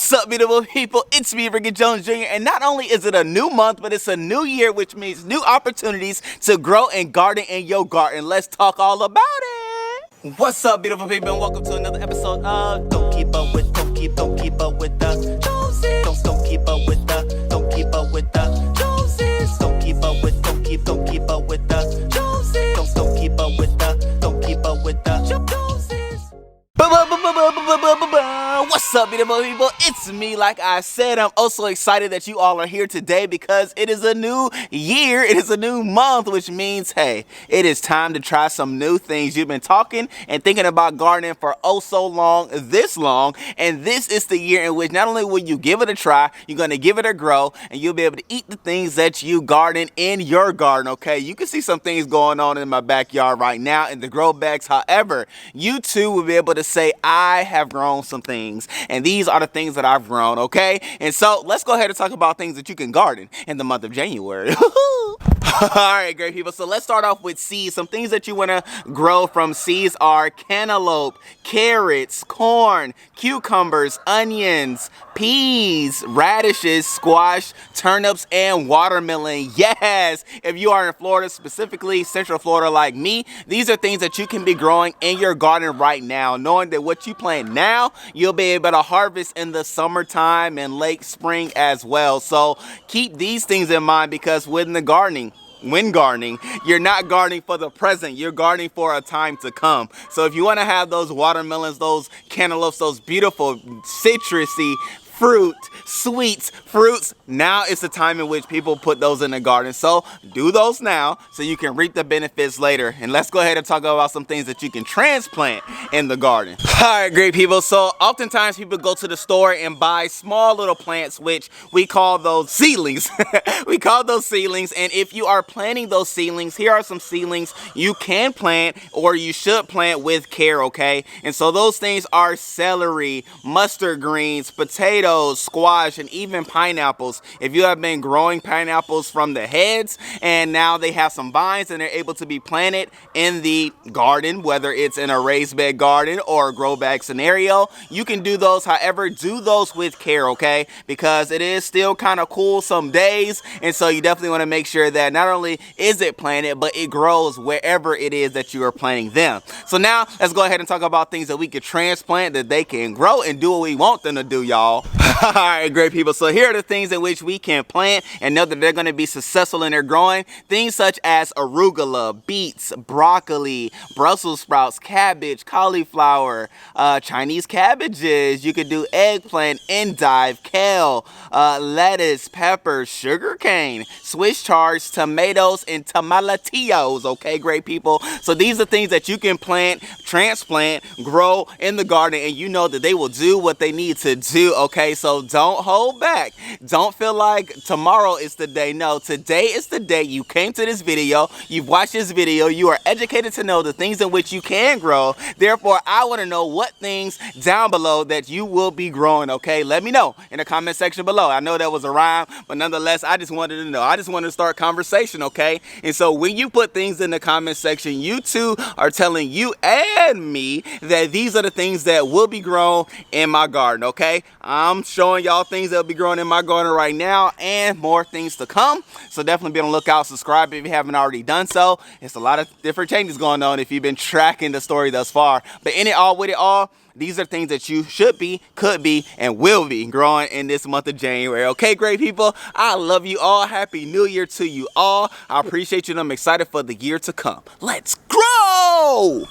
What's up, beautiful people? It's me, Rickey Jones Jr. And not only is it a new month, but it's a new year, which means new opportunities to grow and garden in your garden. Let's talk all about it. What's up, beautiful people, and welcome to another episode of Don't Keep Up With the Joneses. Don't keep up with the Joneses. Don't keep up with the Joneses. Don't keep up with the Joneses. Don't keep up with the Joneses. What's up, beautiful people? It's me. Like I said, I'm also excited that you all are here today because it is a new year. It is a new month, which means, hey, it is time to try some new things. You've been talking and thinking about gardening for oh so long, this long, and this is the year in which not only will you give it a try, you're going to give it a grow, and you'll be able to eat the things that you garden in your garden, okay? You can see some things going on in my backyard right now in the grow bags. However, you too will be able to say, I have grown some things, and these are the things that I've grown, okay? And so let's go ahead and talk about things that you can garden in the month of January. All right, great people. So let's start off with seeds. Some things that you want to grow from seeds are cantaloupe, carrots, corn, cucumbers, onions, peas, radishes, squash, turnips, and watermelon. Yes, if you are in Florida, specifically Central Florida like me, these are things that you can be growing in your garden right now, knowing that what you plant now, you'll be able to harvest in the summertime and late spring as well. So keep these things in mind, because when gardening, you're not gardening for the present, you're gardening for a time to come. So if you want to have those watermelons, those cantaloupes, those beautiful citrusy sweets, fruits, now is the time in which people put those in the garden. So do those now so you can reap the benefits later. And let's go ahead and talk about some things that you can transplant in the garden. All right, great people. So oftentimes people go to the store and buy small little plants, which we call those seedlings. We call those seedlings. And if you are planting those seedlings, here are some seedlings you can plant or you should plant with care, okay? And so those things are celery, mustard greens, potatoes, squash, and even pineapples. If you have been growing pineapples from the heads and now they have some vines and they're able to be planted in the garden, whether it's in a raised bed garden or a grow bag scenario, you can do those. However, do those with care, okay? Because it is still kind of cool some days, and so you definitely want to make sure that not only is it planted, but it grows wherever it is that you are planting them. So now let's go ahead and talk about things that we could transplant that they can grow and do what we want them to do, y'all. All right, great people. So here are the things in which we can plant and know that they're going to be successful in their growing. Things such as arugula, beets, broccoli, Brussels sprouts, cabbage, cauliflower, Chinese cabbages. You could do eggplant, endive, kale, lettuce, peppers, sugarcane, Swiss chard, tomatoes, and tomatillos. Okay, great people. So these are things that you can plant, transplant, grow in the garden, and you know that they will do what they need to do. Okay, so don't hold back. Don't feel like tomorrow is the day. No, today is the day. You came to this video, you've watched this video, you are educated to know the things in which you can grow. Therefore, I want to know what things down below that you will be growing, okay? Let me know in the comment section below. I know that was a rhyme, but nonetheless, I just wanted to know. I just wanted to start conversation, okay? And so when you put things in the comment section, you two are telling you and me that these are the things that will be grown in my garden, okay? I'm showing y'all things that will be growing in my garden right now and more things to come. So definitely be on the lookout. Subscribe if you haven't already done so. It's a lot of different changes going on if you've been tracking the story thus far. But in it all, with it all, these are things that you should be, could be, and will be growing in this month of January. Okay, great people. I love you all. Happy New Year to you all. I appreciate you and I'm excited for the year to come. Let's grow!